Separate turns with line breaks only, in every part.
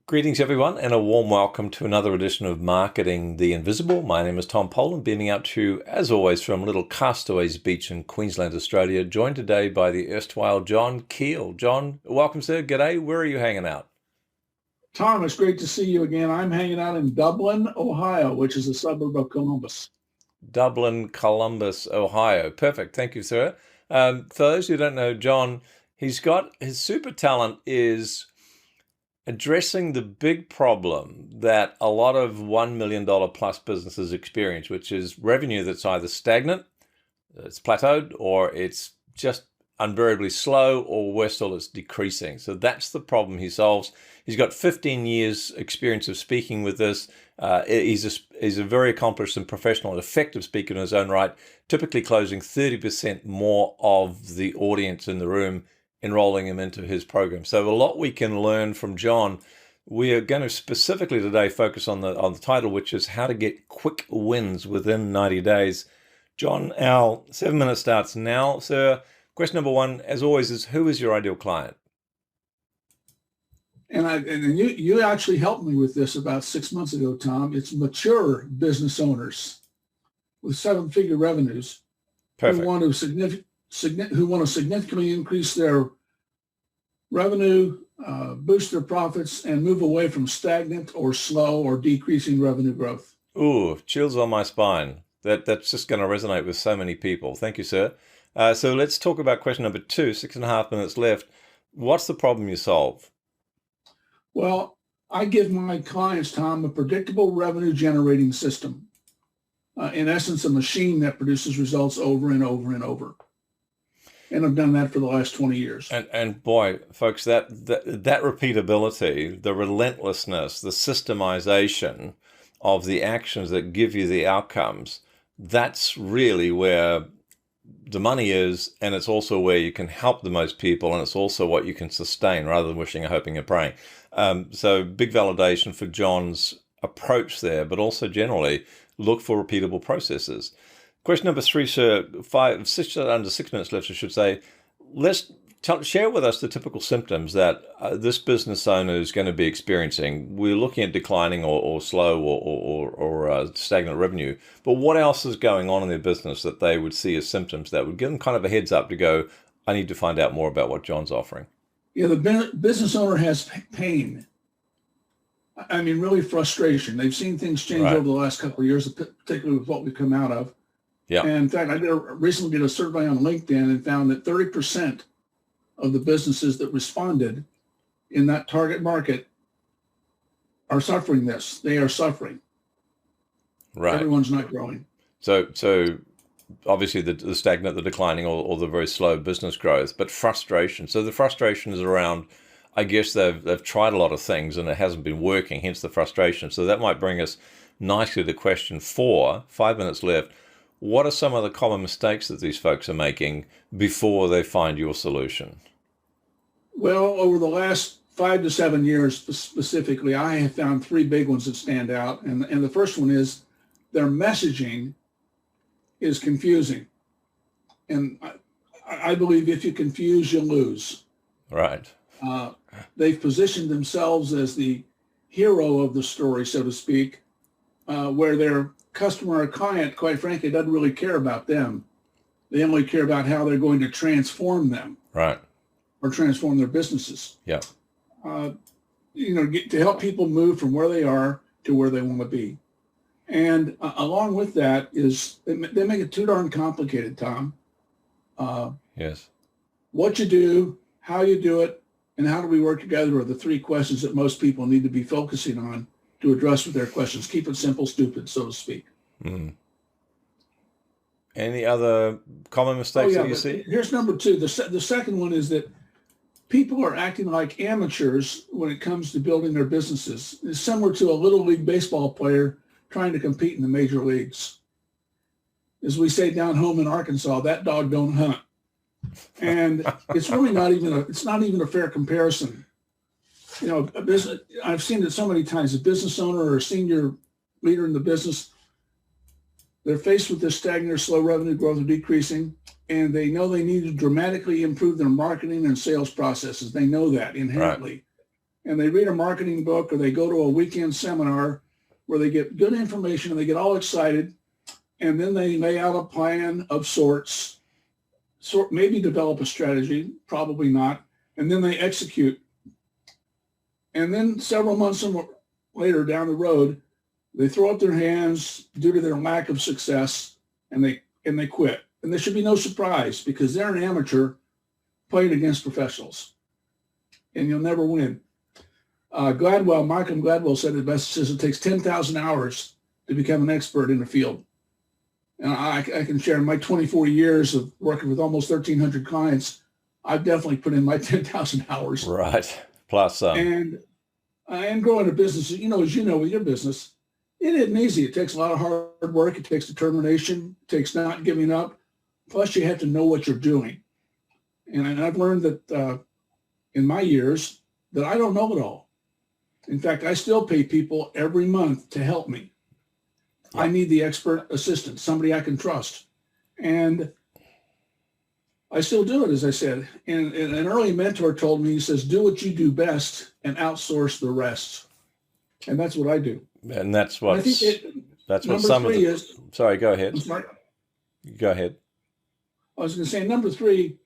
Greetings, everyone, and a warm welcome to another edition of Marketing the Invisible. My name is Tom Poland, beaming out to you, as always, from little Castaways Beach in Queensland, Australia, joined today by the erstwhile Jon Keel. Jon, welcome, sir. G'day. Where are you hanging out?
Tom, it's great to see you again. I'm hanging out in Dublin, Ohio, which is a suburb of Columbus.
Dublin, Columbus, Ohio. Perfect. Thank you, sir. For those who don't know Jon, he's got his super talent is addressing the big problem that a lot of $1 million plus businesses experience, which is revenue that's either stagnant, it's plateaued, or it's just unbearably slow, or worse still, it's decreasing. So that's the problem he solves. He's got 15 years experience of speaking with this. He's a very accomplished and professional and effective speaker in his own right, typically closing 30% more of the audience in the room, enrolling him into his program. So a lot we can learn from Jon. We are going to specifically today focus on the title, which is how to get quick wins within 90 days. Jon, our 7 minutes starts now, sir. Question number one, as always, is who is your ideal client?
And you actually helped me with this about 6 months ago, Tom. It's mature business owners with seven-figure revenues.
Perfect.
Who want to significantly increase their revenue, boost their profits, and move away from stagnant or slow or decreasing revenue growth.
Ooh, chills on my spine. That's just going to resonate with so many people. Thank you, sir. So let's talk about question number two, 6.5 minutes left. What's the problem you solve?
Well, I give my clients, Tom, a predictable revenue generating system. In essence, a machine that produces results over and over and over. And I've done that for the last 20 years.
And boy, folks, that repeatability, the relentlessness, the systemization of the actions that give you the outcomes, that's really where the money is, and it's also where you can help the most people, and it's also what you can sustain rather than wishing and hoping and praying. So big validation for Jon's approach there, but also generally look for repeatable processes. Question number three, sir, under 6 minutes left, I should say. Share with us the typical symptoms that this business owner is going to be experiencing. We're looking at declining or slow or stagnant revenue, but what else is going on in their business that they would see as symptoms that would give them kind of a heads up to go, I need to find out more about what Jon's offering?
Yeah, the business owner has pain. I mean, really frustration. They've seen things change over the last couple of years, particularly with what we've come out of.
Yeah.
And in fact, I recently did a survey on LinkedIn and found that 30% of the businesses that responded in that target market are suffering this. They are suffering.
Right.
Everyone's not growing.
So obviously the stagnant, the declining, or the very slow business growth, but frustration. So the frustration is around, I guess they've tried a lot of things and it hasn't been working, hence the frustration. So that might bring us nicely to question 4, 5 minutes left. What are some of the common mistakes that these folks are making before they find your solution?
Well, over the last 5 to 7 years specifically, I have found 3 big ones that stand out. And the first one is their messaging is confusing. And I believe if you confuse, you lose.
Right.
They've positioned themselves as the hero of the story, so to speak, where their customer or client, quite frankly, doesn't really care about them. They only care about how they're going to transform them.
Right.
Or transform their businesses.
Yeah.
To help people move from where they are to where they want to be. And along with that is they make it too darn complicated, Tom.
Yes.
What you do, how you do it, and how do we work together are the 3 questions that most people need to be focusing on to address with their questions. Keep it simple, stupid, so to speak.
Mm. Any other common mistakes that you see?
Here's number 2. The second one is that people are acting like amateurs when it comes to building their businesses. It's similar to a little league baseball player trying to compete in the major leagues. As we say down home in Arkansas, that dog don't hunt. And it's really not even a fair comparison. I've seen it so many times. A business owner or a senior leader in the business, they're faced with this stagnant or slow revenue growth or decreasing, and they know they need to dramatically improve their marketing and sales processes. They know that inherently. and they read a marketing book or they go to a weekend seminar where they get good information and they get all excited, and then they lay out a plan of sorts, maybe develop a strategy, probably not, and then they execute. And then several months later down the road, they throw up their hands due to their lack of success, and they quit. And there should be no surprise, because they're an amateur playing against professionals, and you'll never win. Malcolm Gladwell said it best. Says it takes 10,000 hours to become an expert in the field. And I can share in my 24 years of working with almost 1,300 clients, I've definitely put in my 10,000 hours.
Right. Plus some.
And growing a business, as you know, with your business, it isn't easy. It takes a lot of hard work. It takes determination. It takes not giving up. Plus, you have to know what you're doing. And I've learned that in my years that I don't know it all. In fact, I still pay people every month to help me. I need the expert assistant, somebody I can trust. And I still do it, as I said. And an early mentor told me, he says, do what you do best and outsource the rest. And that's what I do.
And that's what some of the... Sorry, go ahead.
I'm sorry?
Go ahead.
I was going to say, number three,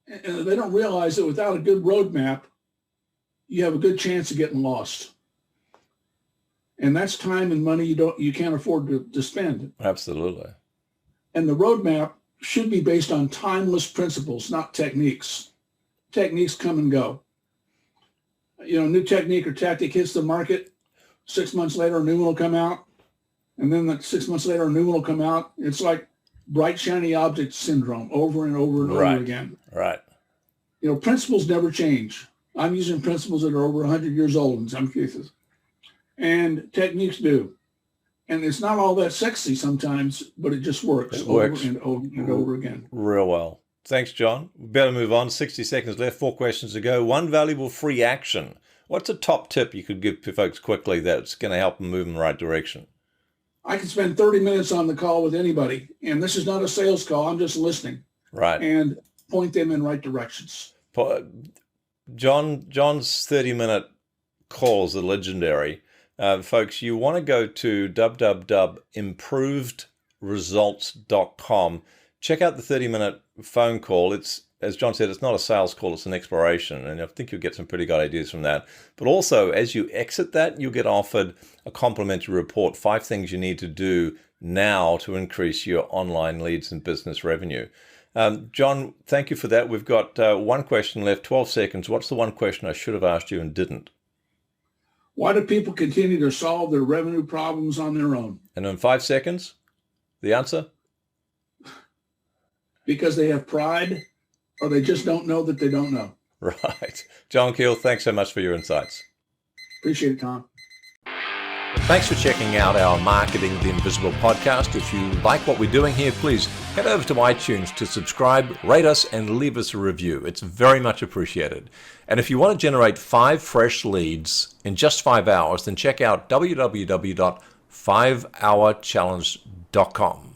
they don't realize that without a good roadmap, you have a good chance of getting lost. And that's time and money you can't afford to spend.
Absolutely.
And the roadmap should be based on timeless principles, not techniques. Techniques come and go. New technique or tactic hits the market. 6 months later, a new one will come out. And then 6 months later, a new one will come out. It's like bright, shiny object syndrome over and over and over again.
Right.
Principles never change. I'm using principles that are over 100 years old in some cases. And techniques do. And it's not all that sexy sometimes, but it just works.
It works
over and over and over again.
Real well. Thanks, John. We better move on. 60 seconds left, 4 questions to go. One valuable free action. What's a top tip you could give to folks quickly that's going to help them move in the right direction?
I can spend 30 minutes on the call with anybody, and this is not a sales call. I'm just listening.
Right.
And point them in right directions.
John's 30-minute calls are legendary. Folks, you want to go to www.improvedresults.com. Check out the 30-minute phone call. It's, as John said, it's not a sales call, it's an exploration. And I think you'll get some pretty good ideas from that. But also, as you exit that, you'll get offered a complimentary report, 5 things you need to do now to increase your online leads and business revenue. John, thank you for that. We've got 1 question left, 12 seconds. What's the one question I should have asked you and didn't?
Why do people continue to solve their revenue problems on their own?
And in 5 seconds, the answer?
Because they have pride, or they just don't know that they don't know.
Right. Jon Keel, thanks so much for your insights.
Appreciate it, Tom.
Thanks for checking out our Marketing the Invisible podcast. If you like what we're doing here, please head over to iTunes to subscribe, rate us, and leave us a review. It's very much appreciated. And if you want to generate 5 fresh leads in just 5 hours, then check out www.5hourchallenge.com.